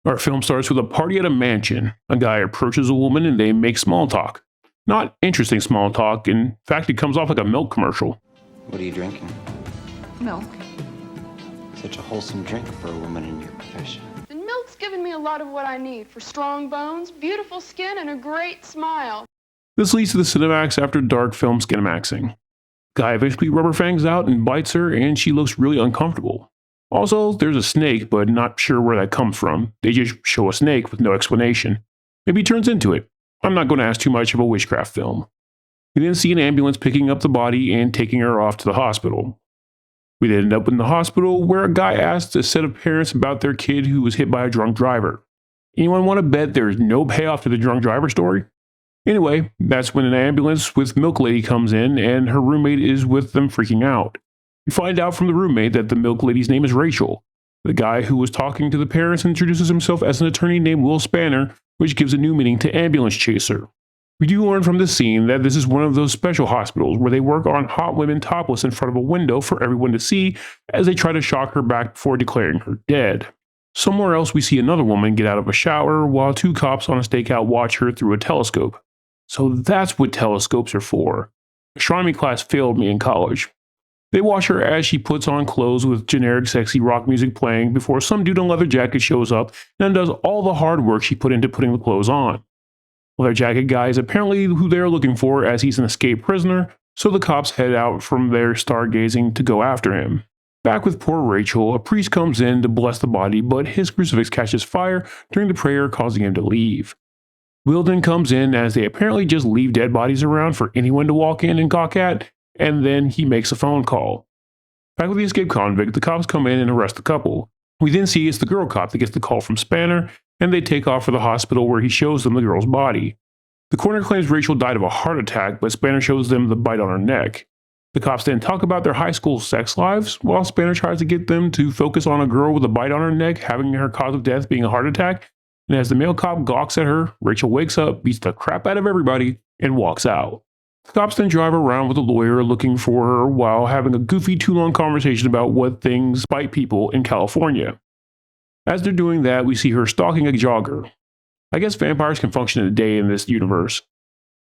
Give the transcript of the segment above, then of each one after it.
Our film starts with a party at a mansion. A guy approaches a woman and they make small talk. Not interesting small talk, in fact it comes off like a milk commercial. What are you drinking? Milk. Such a wholesome drink for a woman in your profession. And milk's given me a lot of what I need for strong bones, beautiful skin, and a great smile. This leads to the Cinemax After Dark film Skinemaxing. Guy eventually rubber fangs out and bites her and she looks really uncomfortable. Also, there's a snake, but not sure where that comes from. They just show a snake with no explanation. Maybe he turns into it. I'm not going to ask too much of a witchcraft film. We then see an ambulance picking up the body and taking her off to the hospital. We then end up in the hospital where a guy asks a set of parents about their kid who was hit by a drunk driver. Anyone want to bet there's no payoff to the drunk driver story? Anyway, that's when an ambulance with Milk Lady comes in and her roommate is with them freaking out. We find out from the roommate that the Milk Lady's name is Rachel. The guy who was talking to the parents introduces himself as an attorney named Will Spanner, which gives a new meaning to ambulance chaser. We do learn from this scene that this is one of those special hospitals where they work on hot women topless in front of a window for everyone to see as they try to shock her back before declaring her dead. Somewhere else we see another woman get out of a shower while two cops on a stakeout watch her through a telescope. So that's what telescopes are for. Astronomy class failed me in college. They watch her as she puts on clothes with generic sexy rock music playing before some dude in a leather jacket shows up and does all the hard work she put into putting the clothes on. Leather jacket guy is apparently who they're looking for as he's an escaped prisoner, so the cops head out from their stargazing to go after him. Back with poor Rachel, a priest comes in to bless the body, but his crucifix catches fire during the prayer, causing him to leave. Will then comes in as they apparently just leave dead bodies around for anyone to walk in and gawk at, and then he makes a phone call. Back with the escaped convict, the cops come in and arrest the couple. We then see it's the girl cop that gets the call from Spanner, and they take off for the hospital where he shows them the girl's body. The coroner claims Rachel died of a heart attack, but Spanner shows them the bite on her neck. The cops then talk about their high school sex lives, while Spanner tries to get them to focus on a girl with a bite on her neck having her cause of death being a heart attack, and as the male cop gawks at her, Rachel wakes up, beats the crap out of everybody, and walks out. The cops then drive around with a lawyer looking for her while having a goofy too-long conversation about what things bite people in California. As they're doing that, we see her stalking a jogger. I guess vampires can function in a day in this universe.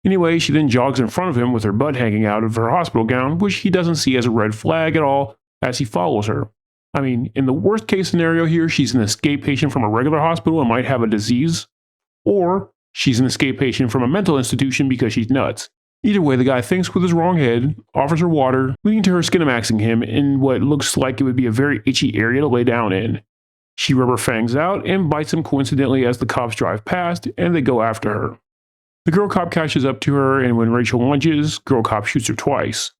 Anyway, she then jogs in front of him with her butt hanging out of her hospital gown, which he doesn't see as a red flag at all as he follows her. I mean, in the worst case scenario here, she's an escape patient from a regular hospital and might have a disease, or she's an escape patient from a mental institution because she's nuts. Either way, the guy thinks with his wrong head, offers her water, leading to her skinemaxing him in what looks like it would be a very itchy area to lay down in. She rubber fangs out and bites him coincidentally as the cops drive past, and they go after her. The girl cop catches up to her, and when Rachel lunges, girl cop shoots her twice.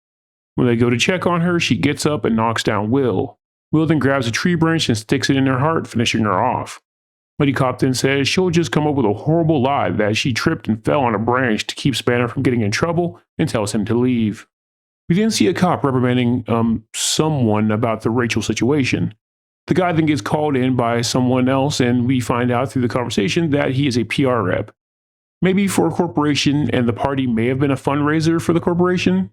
When they go to check on her, she gets up and knocks down Will. Will then grabs a tree branch and sticks it in her heart, finishing her off. Buddy cop then says she'll just come up with a horrible lie that she tripped and fell on a branch to keep Spanner from getting in trouble and tells him to leave. We then see a cop reprimanding someone about the Rachel situation. The guy then gets called in by someone else and we find out through the conversation that he is a PR rep. Maybe for a corporation and the party may have been a fundraiser for the corporation.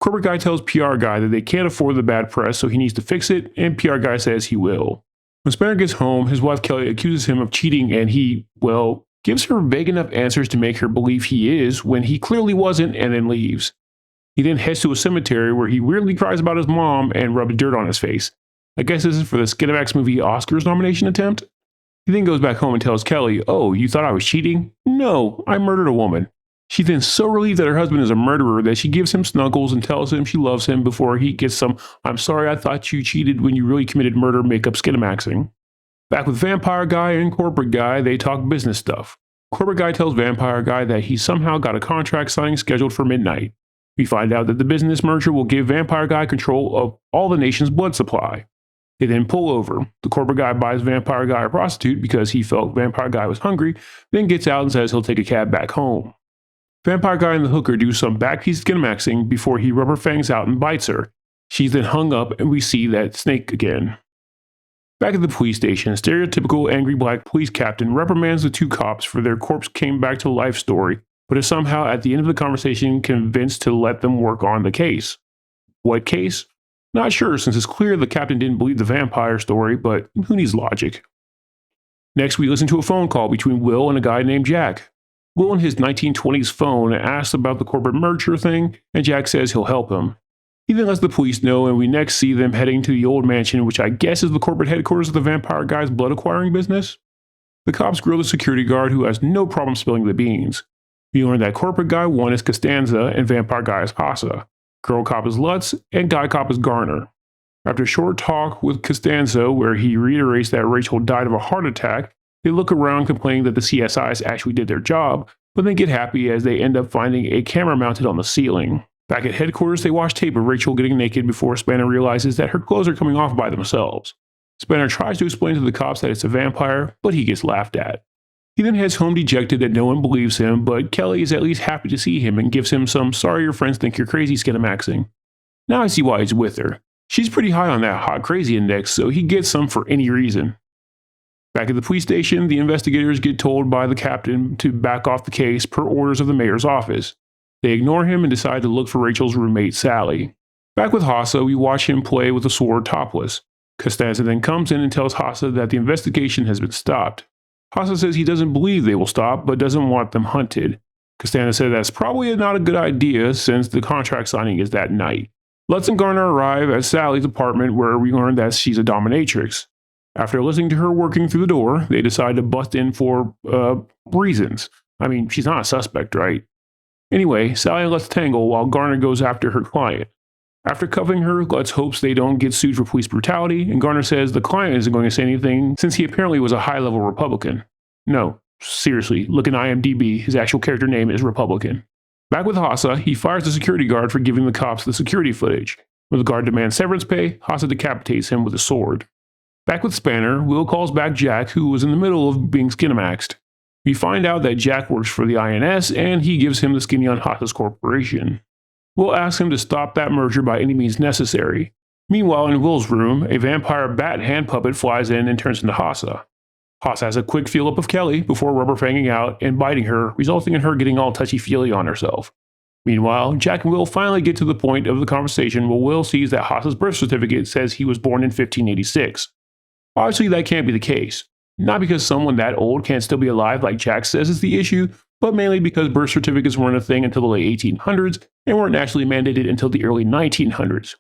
Corporate guy tells PR guy that they can't afford the bad press so he needs to fix it and PR guy says he will. When Spanner gets home, his wife Kelly accuses him of cheating and he, well, gives her vague enough answers to make her believe he is when he clearly wasn't and then leaves. He then heads to a cemetery where he weirdly cries about his mom and rubs dirt on his face. I guess this is for the Skinemax movie Oscars nomination attempt. He then goes back home and tells Kelly, "Oh, you thought I was cheating? No, I murdered a woman." She's then so relieved that her husband is a murderer that she gives him snuggles and tells him she loves him before he gets some "I'm sorry I thought you cheated when you really committed murder" makeup skinemaxing. Back with Vampire Guy and Corporate Guy, they talk business stuff. Corporate Guy tells Vampire Guy that he somehow got a contract signing scheduled for midnight. We find out that the business merger will give Vampire Guy control of all the nation's blood supply. They then pull over. The Corporate Guy buys Vampire Guy a prostitute because he felt Vampire Guy was hungry, then gets out and says he'll take a cab back home. Vampire Guy and the hooker do some backpiece skinemaxing before he rubber fangs out and bites her. She's then hung up and we see that snake again. Back at the police station, a stereotypical angry black police captain reprimands the two cops for their corpse came back to life story, but is somehow at the end of the conversation convinced to let them work on the case. What case? Not sure, since it's clear the captain didn't believe the vampire story, but who needs logic? Next, we listen to a phone call between Will and a guy named Jack. Will in his 1920s phone asks about the corporate merger thing, and Jack says he'll help him. He then lets the police know, and we next see them heading to the old mansion, which I guess is the corporate headquarters of the vampire guy's blood acquiring business. The cops grill the security guard, who has no problem spilling the beans. We learn that corporate guy 1 is Costanza and vampire guy is Hassa. Girl cop is Lutz, and guy cop is Garner. After a short talk with Costanza, where he reiterates that Rachel died of a heart attack, they look around complaining that the CSIs actually did their job, but then get happy as they end up finding a camera mounted on the ceiling. Back at headquarters, they watch tape of Rachel getting naked before Spanner realizes that her clothes are coming off by themselves. Spanner tries to explain to the cops that it's a vampire, but he gets laughed at. He then heads home dejected that no one believes him, but Kelly is at least happy to see him and gives him some sorry your friends think you're crazy skinemaxing. Now I see why he's with her. She's pretty high on that hot crazy index, so he gets some for any reason. Back at the police station, the investigators get told by the captain to back off the case per orders of the mayor's office. They ignore him and decide to look for Rachel's roommate, Sally. Back with Hassa, we watch him play with a sword topless. Costanza then comes in and tells Hassa that the investigation has been stopped. Hassa says he doesn't believe they will stop, but doesn't want them hunted. Costanza said that's probably not a good idea since the contract signing is that night. Lutz and Garner arrive at Sally's apartment, where we learn that she's a dominatrix. After listening to her working through the door, they decide to bust in for, reasons. I mean, she's not a suspect, right? Anyway, Sally and Lutz tangle while Garner goes after her client. After cuffing her, Lutz hopes they don't get sued for police brutality, and Garner says the client isn't going to say anything since he apparently was a high-level Republican. No, seriously, look in IMDb, his actual character name is Republican. Back with Hassa, he fires the security guard for giving the cops the security footage. When the guard demands severance pay, Hassa decapitates him with a sword. Back with Spanner, Will calls back Jack, who was in the middle of being skinemaxed. We find out that Jack works for the INS, and he gives him the skinny on Hassa's corporation. Will asks him to stop that merger by any means necessary. Meanwhile, in Will's room, a vampire bat hand puppet flies in and turns into Hassa. Hassa has a quick feel-up of Kelly before rubber fanging out and biting her, resulting in her getting all touchy-feely on herself. Meanwhile, Jack and Will finally get to the point of the conversation where Will sees that Hassa's birth certificate says he was born in 1586. Obviously, that can't be the case. Not because someone that old can't still be alive like Jack says is the issue, but mainly because birth certificates weren't a thing until the late 1800s and weren't actually mandated until the early 1900s.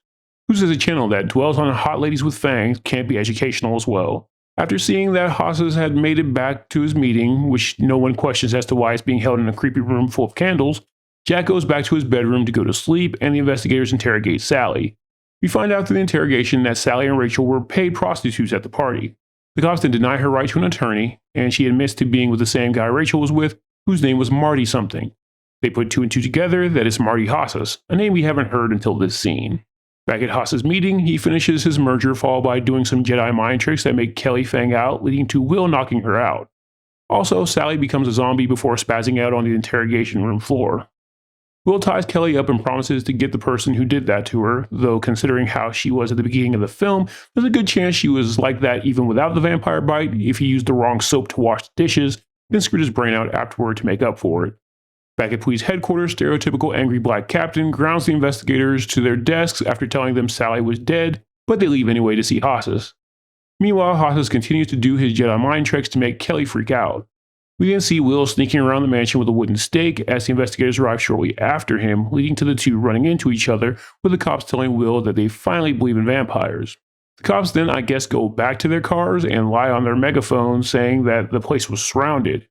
Who says a channel that dwells on hot ladies with fangs can't be educational as well? After seeing that Hassa's had made it back to his meeting, which no one questions as to why it's being held in a creepy room full of candles, Jack goes back to his bedroom to go to sleep, and the investigators interrogate Sally. We find out through the interrogation that Sally and Rachel were paid prostitutes at the party. The cops then deny her right to an attorney, and she admits to being with the same guy Rachel was with, whose name was Marty something. They put 2 and 2 together that it's Marty Hassas, a name we haven't heard until this scene. Back at Hassas' meeting, he finishes his merger, followed by doing some Jedi mind tricks that make Kelly fang out, leading to Will knocking her out. Also, Sally becomes a zombie before spazzing out on the interrogation room floor. Will ties Kelly up and promises to get the person who did that to her, though considering how she was at the beginning of the film, there's a good chance she was like that even without the vampire bite if he used the wrong soap to wash the dishes, then screwed his brain out afterward to make up for it. Back at police headquarters, stereotypical angry black captain grounds the investigators to their desks after telling them Sally was dead, but they leave anyway to see Hassas. Meanwhile, Hassas continues to do his Jedi mind tricks to make Kelly freak out. We then see Will sneaking around the mansion with a wooden stake as the investigators arrive shortly after him, leading to the two running into each other, with the cops telling Will that they finally believe in vampires. The cops then, I guess, go back to their cars and lie on their megaphones saying that the place was surrounded.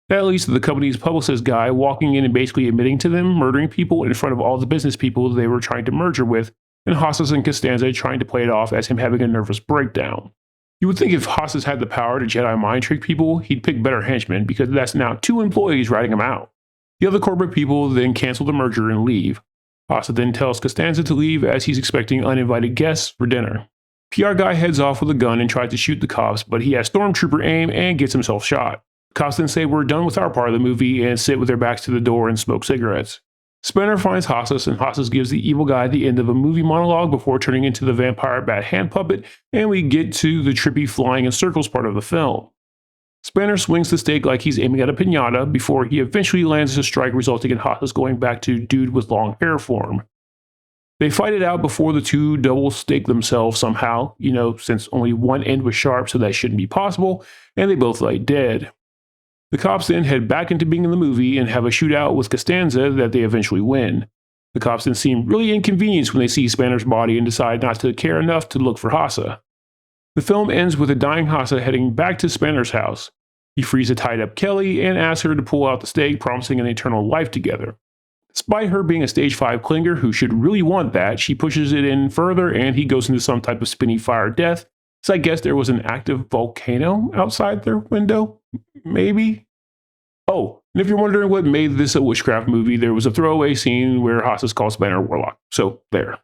That leads to the company's publicist guy walking in and basically admitting to them murdering people in front of all the business people they were trying to merger with, and Hassas and Costanza trying to play it off as him having a nervous breakdown. You would think if Hassas had the power to Jedi mind trick people, he'd pick better henchmen because that's now 2 employees writing him out. The other corporate people then cancel the merger and leave. Hassas then tells Costanza to leave as he's expecting uninvited guests for dinner. PR guy heads off with a gun and tries to shoot the cops, but he has stormtrooper aim and gets himself shot. Cops then say we're done with our part of the movie and sit with their backs to the door and smoke cigarettes. Spanner finds Hassas, and Hassas gives the evil guy the end of a movie monologue before turning into the vampire bat hand puppet, and we get to the trippy flying in circles part of the film. Spanner swings the stake like he's aiming at a piñata before he eventually lands a strike resulting in Hassas going back to dude with long hair form. They fight it out before the two double stake themselves somehow, since only one end was sharp, so that shouldn't be possible, and they both lie dead. The cops then head back into being in the movie and have a shootout with Costanza that they eventually win. The cops then seem really inconvenienced when they see Spanner's body and decide not to care enough to look for Hassa. The film ends with a dying Hassa heading back to Spanner's house. He frees a tied-up Kelly and asks her to pull out the stake, promising an eternal life together. Despite her being a stage 5 clinger who should really want that, she pushes it in further and he goes into some type of spinny fire death. So I guess there was an active volcano outside their window? Maybe? Oh, and if you're wondering what made this a witchcraft movie, there was a throwaway scene where Hassa's called Spanner Warlock. So there.